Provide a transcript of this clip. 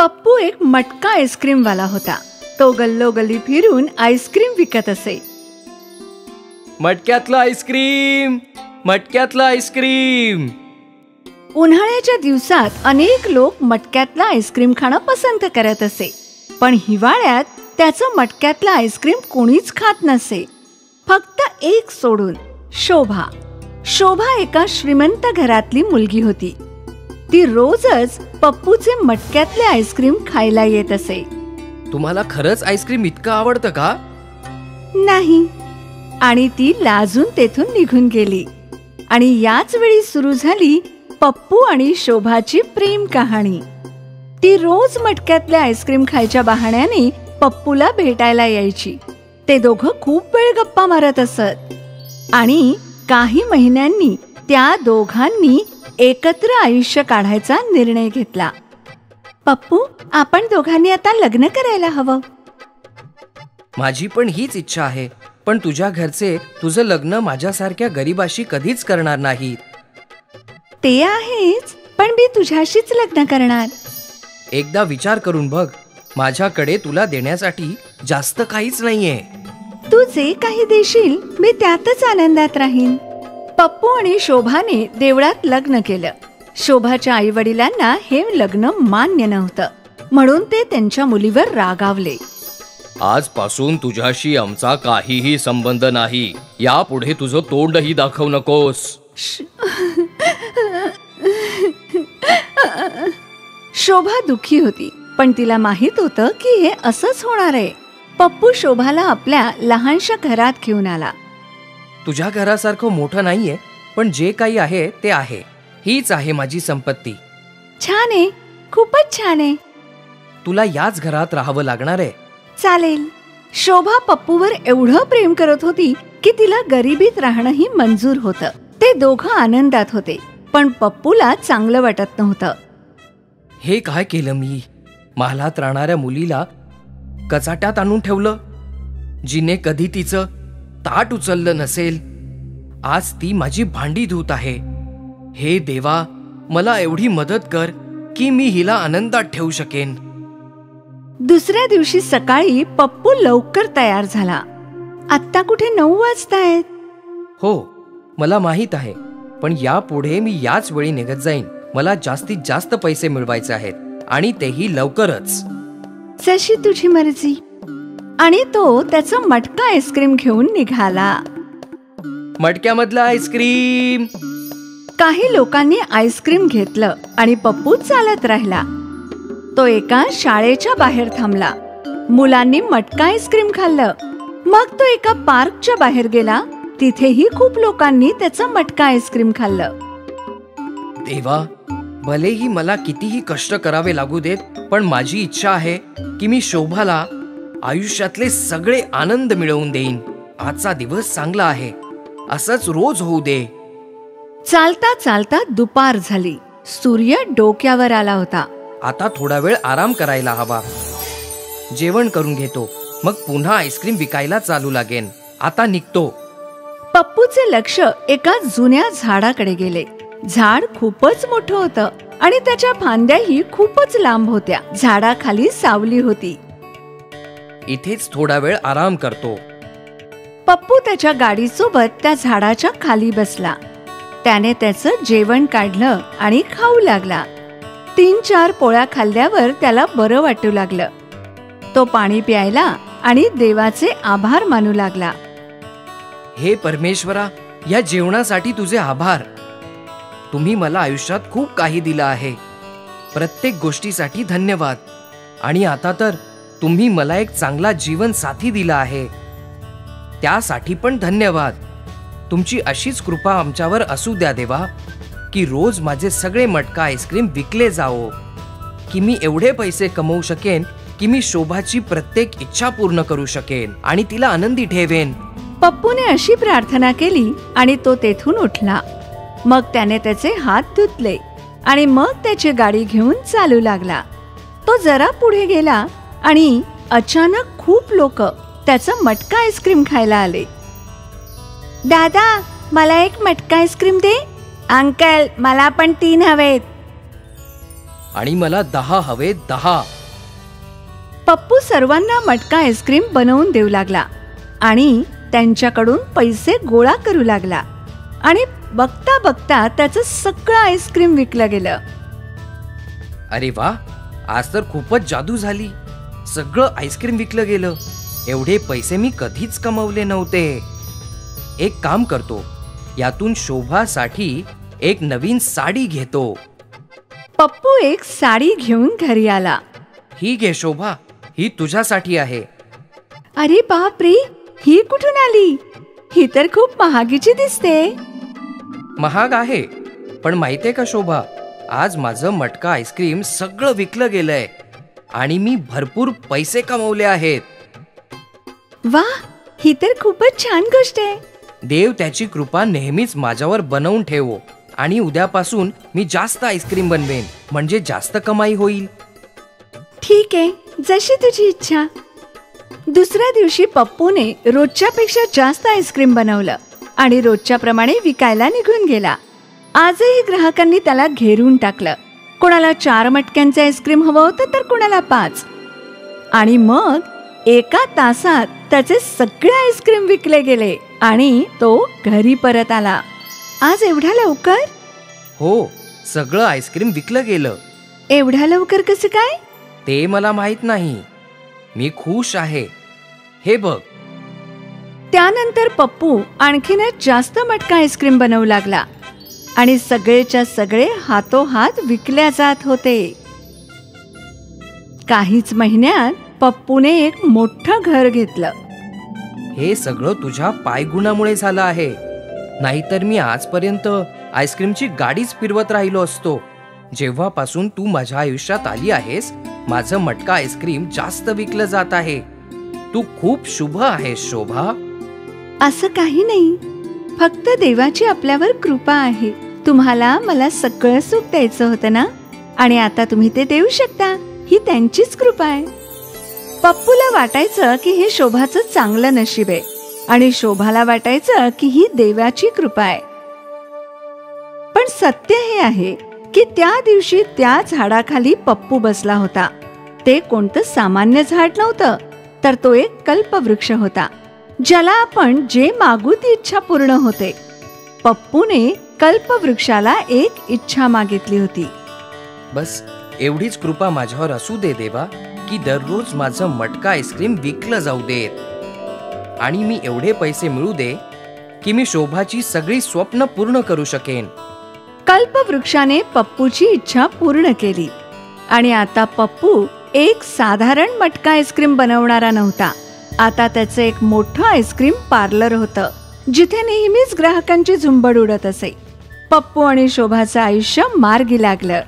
पप्पू एक मटका आईस्क्रीम वाला होता. तो गल्लोगल्ली फिरून आईस्क्रीम विकत असे. मटक्यातलं आईस्क्रीम, मटक्यातलं आईस्क्रीम. उन्हाळ्याच्या दिवसात अनेक लोक मटक्यातलं आईस्क्रीम खाणं पसंत करत असे. पण हिवाळ्यात त्याचं मटक्यातलं आईस्क्रीम कोणीच खात नसे, फक्त एक सोडून, शोभा. शोभा एका श्रीमंत घरातली मुलगी होती. ती रोजच पप्पूचे मटक्यातले आईस्क्रीम खायला येत असे. तुम्हाला खरंच आईस्क्रीम इतकं आवडतं का? नाही. आणि ती लाजून तेथून निघून गेली. आणि याच वेळी सुरू झाली पप्पू आणि शोभाची प्रेम कहाणी. ती रोज मटक्यातले आईस्क्रीम खायच्या बहाण्याने पप्पूला भेटायला यायची. ते दोघं खूप वेळ गप्पा मारत असत. आणि काही महिन्यांनी त्या दोघांनी एकत्र आयुष्य काढायचा निर्णय घेतला. पप्पू, आपण दोघांनी आता लग्न करायला हवं. माझी पण हीच इच्छा आहे. पण तुझ्या घरचे तुझं लग्न माझ्यासारख्या गरीबाशी कधीच करणार नाहीत. ते आहेच, पण मी तुझ्याशीच लग्न करणार. एकदा विचार करून बघ. माझ्याकडे तुला देण्यासाठी जास्त काहीच नाहीये. तू जे काही देशील मी त्यातच आनंदात राहीन. पप्पू आणि शोभाने देवळात लग्न केलं. शोभाच्या आई वडिलांना हे लग्न मान्य नव्हतं, म्हणून ते त्यांच्या मुलीवर रागावले. आजपासून तुझ्याशी आमचा काहीही संबंध नाही. यापुढे तुझं तोंडही दाखवू नकोस. शोभा दुःखी होती, पण तिला माहित होतं की हे असंच होणार आहे. पप्पू शोभाला आपल्या लहानशा घरात घेऊन आला. तुझ्या घरासारखं मोठं नाहीये, पण जे काही आहे ते आहे. हीच आहे माझी संपत्ती. छान आहे, खूपच छान आहे. तुला याच घरात राहावं लागणार आहे. चालेल. शोभा पप्पूवर एवढं प्रेम करत होती की तिला गरिबीत राहणंही मंजूर होतं. ते दोघं आनंदात होते, पण पप्पूला चांगलं वाटत नव्हतं. हे काय केलं मी? महालात राहणाऱ्या मुलीला कचाट्यात आणून ठेवलं. जिने कधी तिचं ताट उचललं नसेल, आज ती माझी भांडी धुत आहे. हे देवा, मला एवढी मदत कर की मी हिला आनंदात ठेवू शकेन. दुसऱ्या दिवशी सकाळी पप्पू लवकर तयार झाला. आत्ता कुठे 9 वाजतायत. हो, मला माहित आहे, पण यापुढे मी याच वेळी निघत जाईन. मला जास्तीत जास्त पैसे मिळवायचे आहेत, आणि तेही लवकरच. जशी तुझी मर्जी. आणि तो त्याचं मटका आईस्क्रीम घेऊन निघाला. मटक्यामधलं आईस्क्रीम. काही लोकांनी आईस्क्रीम घेतलं आणि पप्पू चालत राहिला. तो एका शाळेच्या बाहेर थांबला. मुलांनी मटका आईस्क्रीम खाल्लं. मग तो एका पार्कच्या बाहेर गेला. तिथेही खूप लोकांनी त्याचं मटका आईस्क्रीम खाल्लं. देवा, भलेही मला कितीही कष्ट करावे लागू देत, पण माझी इच्छा आहे की मी शोभाला आयुष्यातले सगळे आनंद मिळवून देईन. आजचा दिवस चांगला आहे, असंच रोज होऊ दे. चालता चालता दुपार झाली. सूर्य डोक्यावर आला होता. आता थोडा वेळ आराम करायला हवा. जेवण करून घेतो, मग पुन्हा आईस्क्रीम विकायला चालू लागेन. आता निघतो. पप्पूचे लक्ष एका जुन्या झाडाकडे गेले. झाड खूपच मोठं होतं आणि त्याच्या फांद्याही खूपच लांब होत्या. झाडाखाली सावली होती. इथेच थोडा वेळ आराम करतो. पप्पू त्याच्या गाडीसोबत त्या झाडाच्या खाली बसला. त्याने त्याचं जेवण काढलं आणि खाऊ लागला. 3-4 पोळ्या खाल्ल्यावर त्याला बरं वाटू लागलं. तो पाणी प्यायला आणि देवाचे आभार मानू लागला. हे परमेश्वरा, या जेवणासाठी तुझे आभार. तुम्ही मला आयुष्यात खूप काही दिलं आहे. प्रत्येक गोष्टीसाठी धन्यवाद. आणि आता तर तुम्ही मला एक चांगला जीवन साथी दिला आहे, त्यासाठी पण धन्यवाद. तुमची अशीच कृपा आमच्यावर असू द्या देवा, की रोज माझे सगळे मटका आईस्क्रीम विकले जावो, की मी एवढे पैसे कमवू शकेन की मी शोभाची प्रत्येक इच्छा पूर्ण करू शकेन आणि तिला आनंदी ठेवेन. पप्पूने अशी प्रार्थना केली आणि तो तेथून उठला. मग त्याने त्याचे हात धुतले आणि मग त्याची गाडी घेऊन चालू लागला. तो जरा पुढे गेला आणि अचानक खूप लोक त्याचं मटका आईस्क्रीम खायला आले. दादा, मला एक मटका आईस्क्रीम दे. अंकल, मला पण 3 हवेत. आणि मला 10 हवे 10. पप्पू सर्वांना मटका आईस्क्रीम बनवून देऊ लागला आणि त्यांच्याकडून पैसे गोळा करू लागला आणि बघता बघता त्याचं सगळं आईस्क्रीम विकलं गेलं. अरे वा, आज तर खूपच जादू झाली. सगळं आईस्क्रीम विकलं गेलं. एवढे पैसे मी कधीच कमवले नव्हते. एक काम करतो, यातून शोभासाठी एक नवीन साडी घेतो. पप्पू एक साडी घेऊन घरी आला. ही घे शोभा, ही तुझ्यासाठी आहे. अरे बापरे, ही कुठून आली? ही तर खूप महागीची दिसते. महाग आहे, पण माहितीये का शोभा, आज माझं मटका आईस्क्रीम सगळं विकलं गेलंय आणि मी भरपूर पैसे कमवले आहेत. वा, ही तर खूपच छान गोष्ट आहे. देव त्याची कृपा नेहमीच माझ्यावर बनवून ठेवो आणि उद्यापासून मी जास्त आईस्क्रीम बनवेन, म्हणजे जास्त कमाई होईल. ठीक आहे, जशी तुझी इच्छा. दुसऱ्या दिवशी पप्पूने रोजच्यापेक्षा जास्त आईस्क्रीम बनवलं आणि रोजच्या प्रमाणे विकायला निघून गेला. आजही ग्राहकांनी त्याला घेरून टाकलं. कोणाला 4 मटक्यांचे आईस्क्रीम हवं होतं तर कोणाला 5. आणि मग एका तासात त्याचे सगळे आईस्क्रीम विकले गेले आणि तो घरी परत आला. आज एवढ्या लवकर? हो, सगळं आईस्क्रीम विकलं गेलं. एवढ्या लवकर कसं काय? ते मला माहित नाही. मी खुश आहे. हे बघ. त्यानंतर पप्पू आणखीनच जास्त मटका आईस्क्रीम बनवू लागला आणि सगळेच्या सगळे हातोहात विकल्या जात होते. काहीच महिन्यात पप्पूने एक मोठं घर घेतलं. हे सगळं तुझ्या पायगुणामुळे झालं आहे. नाहीतर मी आजपर्यंत आईस्क्रीमची गाडीच फिरवत राहिलो असतो. जेव्हापासून तू माझ्या आयुष्यात आली आहेस, माझं मटका आईस्क्रीम जास्त विकलं जात आहे. तू खूप शुभ आहेस शोभा. असं काही नाही, फक्त देवाची आपल्यावर कृपा आहे. तुम्हाला मला सगळं सुख द्यायचं होतं ना, आणि आता तुम्ही ते देऊ शकता. ही त्यांचीच कृपा आहे. पप्पूला वाटायचं की हे शोभाचं चांगलं नशीब आहे आणि शोभाला वाटायचं की ही देवाची कृपा आहे. पण सत्य हे आहे की त्या दिवशी त्या झाडाखाली पप्पू बसला होता. ते कोणतं सामान्य झाड नव्हतं, तर तो एक कल्पवृक्ष होता, ज्याला आपण जे मागू ती इच्छा पूर्ण होते. पप्पूने कल्पवृक्षाला एक इच्छा मागितली होती. बस एवढीच कृपा माझ्यावर असू दे देवा, की दररोज माझं मटका आईस्क्रीम विकलं जाऊ देत आणि मी एवढे पैसे मिळू दे की मी शोभाची सगळी स्वप्न पूर्ण करू शकेन. कल्पवृक्षाने पप्पूची इच्छा पूर्ण केली आणि आता पप्पू एक साधारण मटका आईस्क्रीम बनवणारा नव्हता. आता त्याचं एक मोठं आईस्क्रीम पार्लर होतं, जिथे नेहमीच ग्राहकांची झुंबड उडत असे. पप्पू आणि शोभाचं आयुष्य मार्गी लागलं.